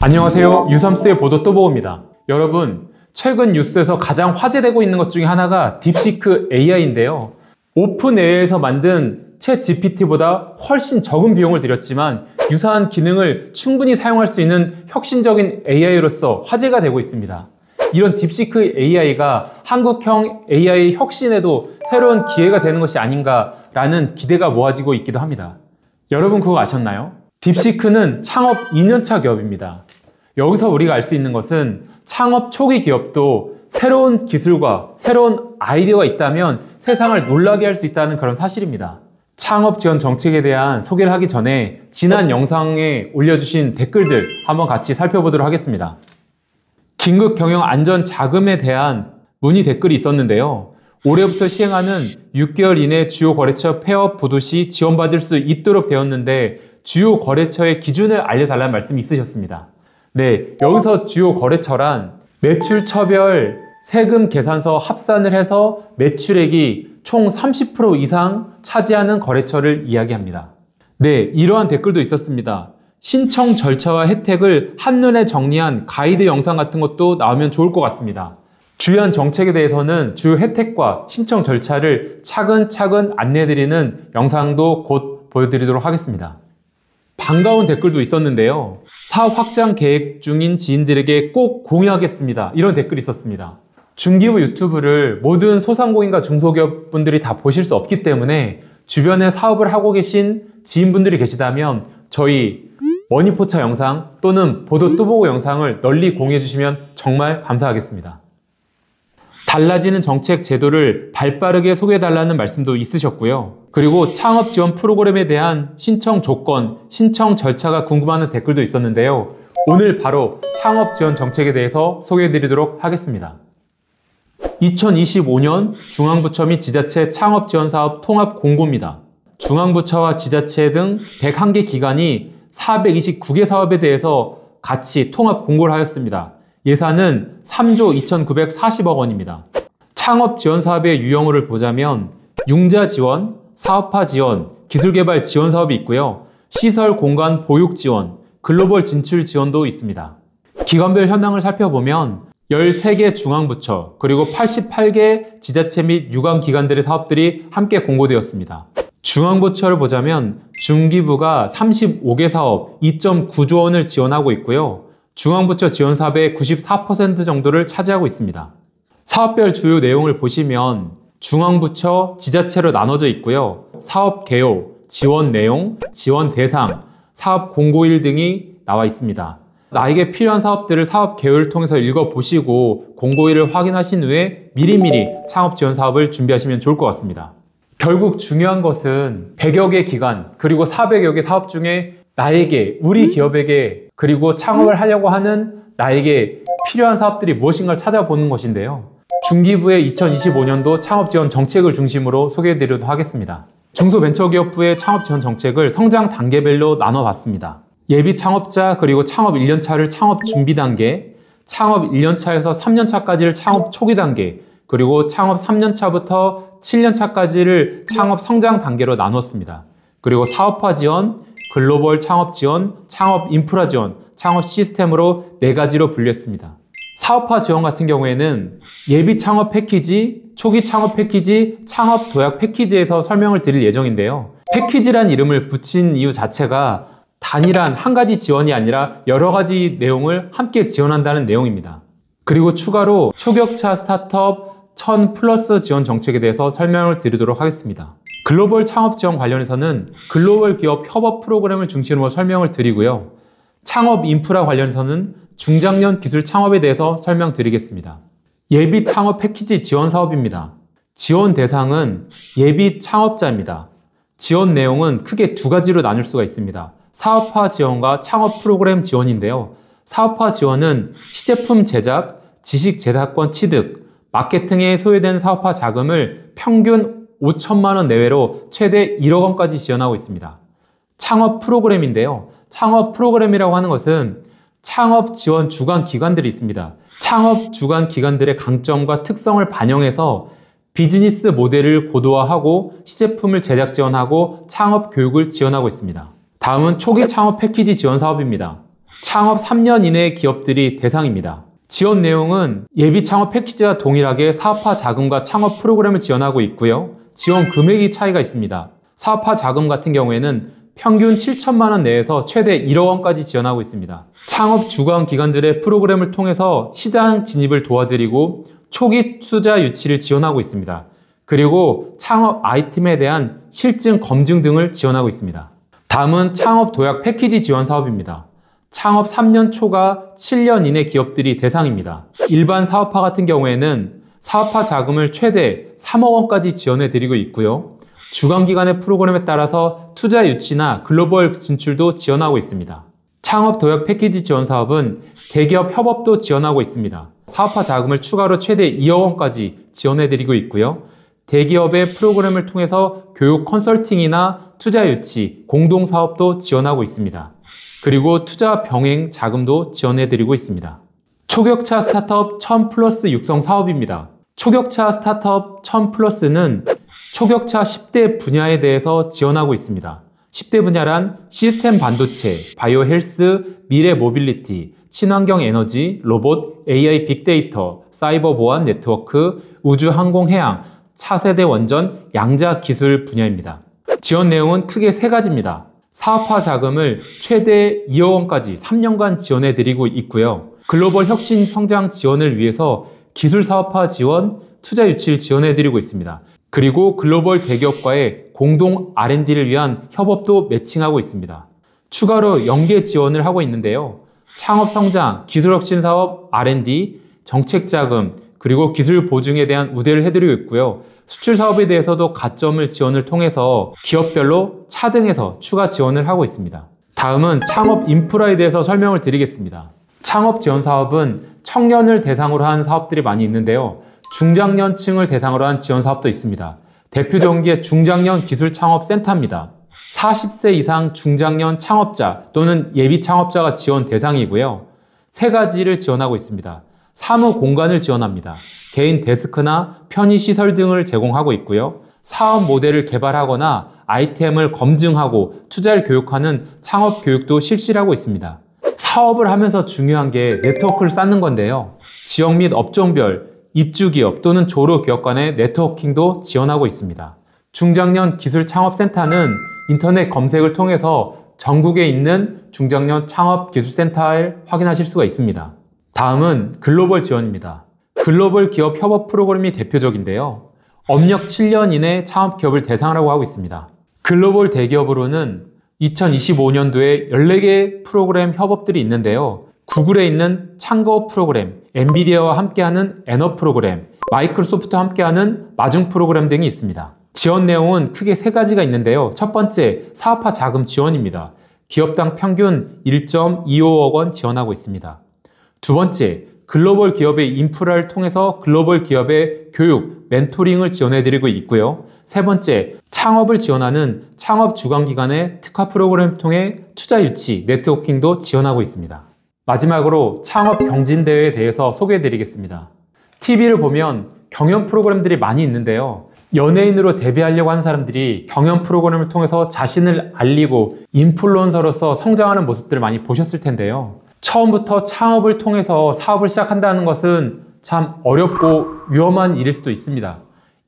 안녕하세요. 유삼스의 보도 또보입니다. 여러분, 최근 뉴스에서 가장 화제되고 있는 것 중에 하나가 딥시크 AI인데요. 오픈 AI에서 만든 챗 GPT보다 훨씬 적은 비용을 들였지만 유사한 기능을 충분히 사용할 수 있는 혁신적인 AI로서 화제가 되고 있습니다. 이런 딥시크 AI가 한국형 AI 혁신에도 새로운 기회가 되는 것이 아닌가라는 기대가 모아지고 있기도 합니다. 여러분 그거 아셨나요? 딥시크는 창업 2년차 기업입니다. 여기서 우리가 알 수 있는 것은 창업 초기 기업도 새로운 기술과 새로운 아이디어가 있다면 세상을 놀라게 할 수 있다는 그런 사실입니다. 창업 지원 정책에 대한 소개를 하기 전에 지난 영상에 올려주신 댓글들 한번 같이 살펴보도록 하겠습니다. 긴급 경영 안전 자금에 대한 문의 댓글이 있었는데요. 올해부터 시행하는 6개월 이내 주요 거래처 폐업 부도 시 지원받을 수 있도록 되었는데 주요 거래처의 기준을 알려달라는 말씀이 있으셨습니다. 네, 여기서 주요 거래처란 매출처별 세금 계산서 합산을 해서 매출액이 총 30% 이상 차지하는 거래처를 이야기합니다. 네, 이러한 댓글도 있었습니다. 신청 절차와 혜택을 한눈에 정리한 가이드 영상 같은 것도 나오면 좋을 것 같습니다. 주요한 정책에 대해서는 주요 혜택과 신청 절차를 차근차근 안내해드리는 영상도 곧 보여드리도록 하겠습니다. 반가운 댓글도 있었는데요. 사업 확장 계획 중인 지인들에게 꼭 공유하겠습니다. 이런 댓글이 있었습니다. 중기부 유튜브를 모든 소상공인과 중소기업 분들이 다 보실 수 없기 때문에 주변에 사업을 하고 계신 지인분들이 계시다면 저희 머니포차 영상 또는 보도 또보고 영상을 널리 공유해 주시면 정말 감사하겠습니다. 달라지는 정책 제도를 발빠르게 소개해달라는 말씀도 있으셨고요. 그리고 창업 지원 프로그램에 대한 신청 조건, 신청 절차가 궁금하는 댓글도 있었는데요. 오늘 바로 창업 지원 정책에 대해서 소개해드리도록 하겠습니다. 2025년 중앙부처 및 지자체 창업지원사업 통합공고입니다. 중앙부처와 지자체 등 101개 기관이 429개 사업에 대해서 같이 통합공고를 하였습니다. 예산은 3조 2,940억 원입니다. 창업지원사업의 유형을 보자면 융자지원, 사업화 지원, 기술개발 지원 사업이 있고요. 시설 공간 보육 지원, 글로벌 진출 지원도 있습니다. 기관별 현황을 살펴보면 13개 중앙부처 그리고 88개 지자체 및 유관기관들의 사업들이 함께 공고되었습니다. 중앙부처를 보자면 중기부가 35개 사업 2.9조 원을 지원하고 있고요. 중앙부처 지원 사업의 94% 정도를 차지하고 있습니다. 사업별 주요 내용을 보시면 중앙부처, 지자체로 나눠져 있고요. 사업 개요, 지원 내용, 지원 대상, 사업 공고일 등이 나와 있습니다. 나에게 필요한 사업들을 사업 개요를 통해서 읽어보시고 공고일을 확인하신 후에 미리미리 창업 지원 사업을 준비하시면 좋을 것 같습니다. 결국 중요한 것은 100여 개 기관 그리고 400여 개 사업 중에 나에게, 우리 기업에게 그리고 창업을 하려고 하는 나에게 필요한 사업들이 무엇인가를 찾아보는 것인데요. 중기부의 2025년도 창업 지원 정책을 중심으로 소개해드리도록 하겠습니다. 중소벤처기업부의 창업 지원 정책을 성장 단계별로 나눠봤습니다. 예비 창업자 그리고 창업 1년차를 창업 준비 단계, 창업 1년차에서 3년차까지를 창업 초기 단계, 그리고 창업 3년차부터 7년차까지를 창업 성장 단계로 나눴습니다. 그리고 사업화 지원, 글로벌 창업 지원, 창업 인프라 지원, 창업 시스템으로 4가지로 분류했습니다. 사업화 지원 같은 경우에는 예비 창업 패키지, 초기 창업 패키지, 창업 도약 패키지에서 설명을 드릴 예정인데요. 패키지란 이름을 붙인 이유 자체가 단일한 한 가지 지원이 아니라 여러 가지 내용을 함께 지원한다는 내용입니다. 그리고 추가로 초격차 스타트업 1000+ 지원 정책에 대해서 설명을 드리도록 하겠습니다. 글로벌 창업 지원 관련해서는 글로벌 기업 협업 프로그램을 중심으로 설명을 드리고요. 창업 인프라 관련해서는 중장년 기술 창업에 대해서 설명드리겠습니다. 예비 창업 패키지 지원 사업입니다. 지원 대상은 예비 창업자입니다. 지원 내용은 크게 2가지로 나눌 수가 있습니다. 사업화 지원과 창업 프로그램 지원인데요. 사업화 지원은 시제품 제작, 지식 재산권 취득, 마케팅에 소요되는 사업화 자금을 평균 5천만 원 내외로 최대 1억 원까지 지원하고 있습니다. 창업 프로그램인데요. 창업 프로그램이라고 하는 것은 창업 지원 주관 기관들이 있습니다. 창업 주관 기관들의 강점과 특성을 반영해서 비즈니스 모델을 고도화하고 시제품을 제작 지원하고 창업 교육을 지원하고 있습니다. 다음은 초기 창업 패키지 지원 사업입니다. 창업 3년 이내 기업들이 대상입니다. 지원 내용은 예비 창업 패키지와 동일하게 사업화 자금과 창업 프로그램을 지원하고 있고요. 지원 금액이 차이가 있습니다. 사업화 자금 같은 경우에는 평균 7천만 원 내에서 최대 1억 원까지 지원하고 있습니다. 창업 주관 기관들의 프로그램을 통해서 시장 진입을 도와드리고 초기 투자 유치를 지원하고 있습니다. 그리고 창업 아이템에 대한 실증 검증 등을 지원하고 있습니다. 다음은 창업 도약 패키지 지원 사업입니다. 창업 3년 초과 7년 이내 기업들이 대상입니다. 일반 사업화 같은 경우에는 사업화 자금을 최대 3억 원까지 지원해 드리고 있고요. 주관기관의 프로그램에 따라서 투자 유치나 글로벌 진출도 지원하고 있습니다. 창업 도약 패키지 지원 사업은 대기업 협업도 지원하고 있습니다. 사업화 자금을 추가로 최대 2억 원까지 지원해 드리고 있고요. 대기업의 프로그램을 통해서 교육 컨설팅이나 투자 유치, 공동 사업도 지원하고 있습니다. 그리고 투자 병행 자금도 지원해 드리고 있습니다. 초격차 스타트업 1000+ 육성 사업입니다. 초격차 스타트업 1000+는 초격차 10대 분야에 대해서 지원하고 있습니다. 10대 분야란 시스템 반도체, 바이오 헬스, 미래 모빌리티, 친환경 에너지, 로봇, AI 빅데이터, 사이버 보안 네트워크, 우주 항공 해양, 차세대 원전, 양자 기술 분야입니다. 지원 내용은 크게 3가지입니다. 사업화 자금을 최대 2억 원까지 3년간 지원해 드리고 있고요. 글로벌 혁신 성장 지원을 위해서 기술 사업화 지원, 투자 유치를 지원해 드리고 있습니다. 그리고 글로벌 대기업과의 공동 R&D를 위한 협업도 매칭하고 있습니다. 추가로 연계 지원을 하고 있는데요. 창업 성장, 기술 혁신 사업, R&D, 정책 자금, 그리고 기술 보증에 대한 우대를 해드리고 있고요. 수출 사업에 대해서도 가점을 지원을 통해서 기업별로 차등해서 추가 지원을 하고 있습니다. 다음은 창업 인프라에 대해서 설명을 드리겠습니다. 창업 지원 사업은 청년을 대상으로 한 사업들이 많이 있는데요. 중장년층을 대상으로 한 지원 사업도 있습니다. 대표적인 게 중장년 기술 창업 센터입니다. 40세 이상 중장년 창업자 또는 예비 창업자가 지원 대상이고요. 3가지를 지원하고 있습니다. 사무 공간을 지원합니다. 개인 데스크나 편의시설 등을 제공하고 있고요. 사업 모델을 개발하거나 아이템을 검증하고 투자를 교육하는 창업 교육도 실시를 하고 있습니다. 사업을 하면서 중요한 게 네트워크를 쌓는 건데요. 지역 및 업종별, 입주기업 또는 조로기업 간의 네트워킹도 지원하고 있습니다. 중장년 기술창업센터는 인터넷 검색을 통해서 전국에 있는 중장년 창업기술센터를 확인하실 수가 있습니다. 다음은 글로벌 지원입니다. 글로벌 기업 협업 프로그램이 대표적인데요. 업력 7년 이내 창업기업을 대상으로 하고 있습니다. 글로벌 대기업으로는 2025년도에 14개 프로그램 협업들이 있는데요. 구글에 있는 창거 프로그램, 엔비디아와 함께하는 애너 프로그램, 마이크로소프트와 함께하는 마중 프로그램 등이 있습니다. 지원 내용은 크게 3가지가 있는데요. 첫 번째, 사업화 자금 지원입니다. 기업당 평균 1.25억 원 지원하고 있습니다. 두 번째, 글로벌 기업의 인프라를 통해서 글로벌 기업의 교육, 멘토링을 지원해드리고 있고요. 세 번째, 창업을 지원하는 창업 주관기관의 특화 프로그램을 통해 투자 유치, 네트워킹도 지원하고 있습니다. 마지막으로 창업 경진대회에 대해서 소개해드리겠습니다. TV를 보면 경연 프로그램들이 많이 있는데요. 연예인으로 데뷔하려고 하는 사람들이 경연 프로그램을 통해서 자신을 알리고 인플루언서로서 성장하는 모습들을 많이 보셨을 텐데요. 처음부터 창업을 통해서 사업을 시작한다는 것은 참 어렵고 위험한 일일 수도 있습니다.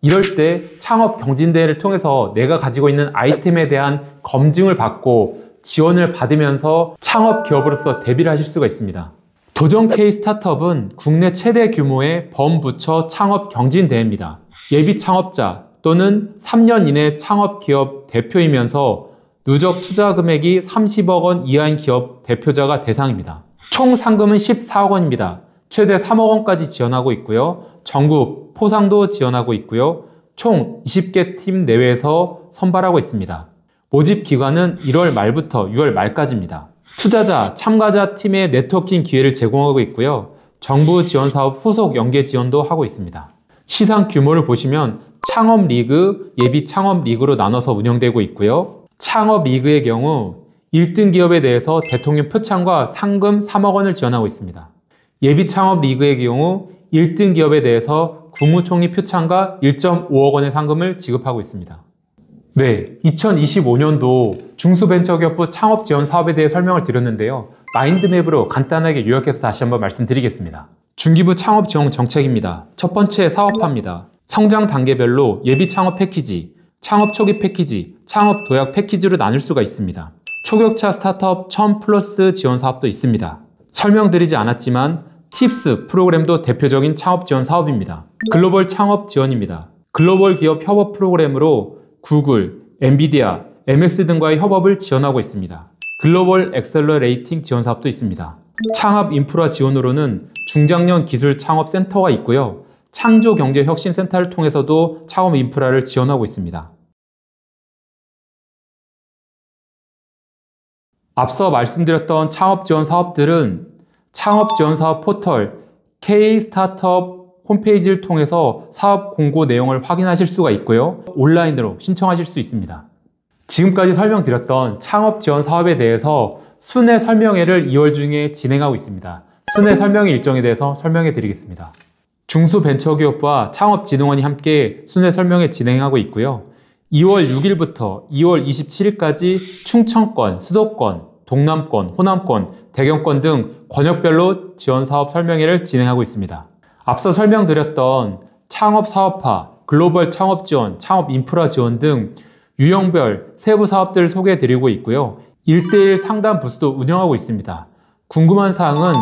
이럴 때 창업 경진대회를 통해서 내가 가지고 있는 아이템에 대한 검증을 받고 지원을 받으면서 창업 기업으로서 데뷔를 하실 수가 있습니다. 도전 K 스타트업은 국내 최대 규모의 범부처 창업 경진대회입니다. 예비 창업자 또는 3년 이내 창업 기업 대표이면서 누적 투자 금액이 30억 원 이하인 기업 대표자가 대상입니다. 총 상금은 14억 원입니다. 최대 3억 원까지 지원하고 있고요. 전국 포상도 지원하고 있고요. 총 20개 팀 내외에서 선발하고 있습니다. 모집 기간은 1월 말부터 6월 말까지입니다. 투자자, 참가자 팀의 네트워킹 기회를 제공하고 있고요. 정부 지원 사업 후속 연계 지원도 하고 있습니다. 시상 규모를 보시면 창업 리그, 예비 창업 리그로 나눠서 운영되고 있고요. 창업 리그의 경우 1등 기업에 대해서 대통령 표창과 상금 3억 원을 지원하고 있습니다. 예비 창업 리그의 경우 1등 기업에 대해서 국무총리 표창과 1.5억 원의 상금을 지급하고 있습니다. 네, 2025년도 중소벤처기업부 창업지원 사업에 대해 설명을 드렸는데요. 마인드맵으로 간단하게 요약해서 다시 한번 말씀드리겠습니다. 중기부 창업지원 정책입니다. 첫 번째 사업화입니다. 성장 단계별로 예비 창업 패키지, 창업 초기 패키지, 창업 도약 패키지로 나눌 수가 있습니다. 초격차 스타트업 1000+ 지원 사업도 있습니다. 설명드리지 않았지만 팁스 프로그램도 대표적인 창업 지원 사업입니다. 글로벌 창업 지원입니다. 글로벌 기업 협업 프로그램으로 구글, 엔비디아, MS 등과의 협업을 지원하고 있습니다. 글로벌 엑셀러레이팅 지원 사업도 있습니다. 창업 인프라 지원으로는 중장년 기술 창업 센터가 있고요. 창조경제혁신센터를 통해서도 창업 인프라를 지원하고 있습니다. 앞서 말씀드렸던 창업 지원 사업들은 창업 지원 사업 포털 K-스타트업 홈페이지를 통해서 사업 공고 내용을 확인하실 수가 있고요. 온라인으로 신청하실 수 있습니다. 지금까지 설명드렸던 창업 지원 사업에 대해서 순회 설명회를 2월 중에 진행하고 있습니다. 순회 설명회 일정에 대해서 설명해 드리겠습니다. 중소벤처기업부와 창업진흥원이 함께 순회 설명회 진행하고 있고요. 2월 6일부터 2월 27일까지 충청권, 수도권, 동남권, 호남권, 대경권 등 권역별로 지원사업 설명회를 진행하고 있습니다. 앞서 설명드렸던 창업사업화, 글로벌 창업지원, 창업인프라 지원 등 유형별 세부 사업들을 소개해드리고 있고요. 1:1 상담 부스도 운영하고 있습니다. 궁금한 사항은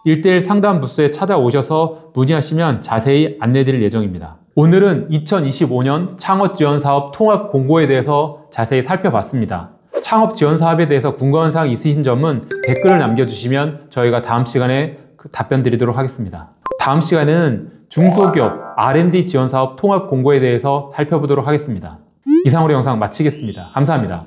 1:1 상담 부스에 찾아오셔서 문의하시면 자세히 안내드릴 예정입니다. 오늘은 2025년 창업지원사업 통합 공고에 대해서 자세히 살펴봤습니다. 창업지원사업에 대해서 궁금한 사항 있으신 점은 댓글을 남겨주시면 저희가 다음 시간에 답변 드리도록 하겠습니다. 다음 시간에는 중소기업 R&D 지원사업 통합 공고에 대해서 살펴보도록 하겠습니다. 이상으로 영상 마치겠습니다. 감사합니다.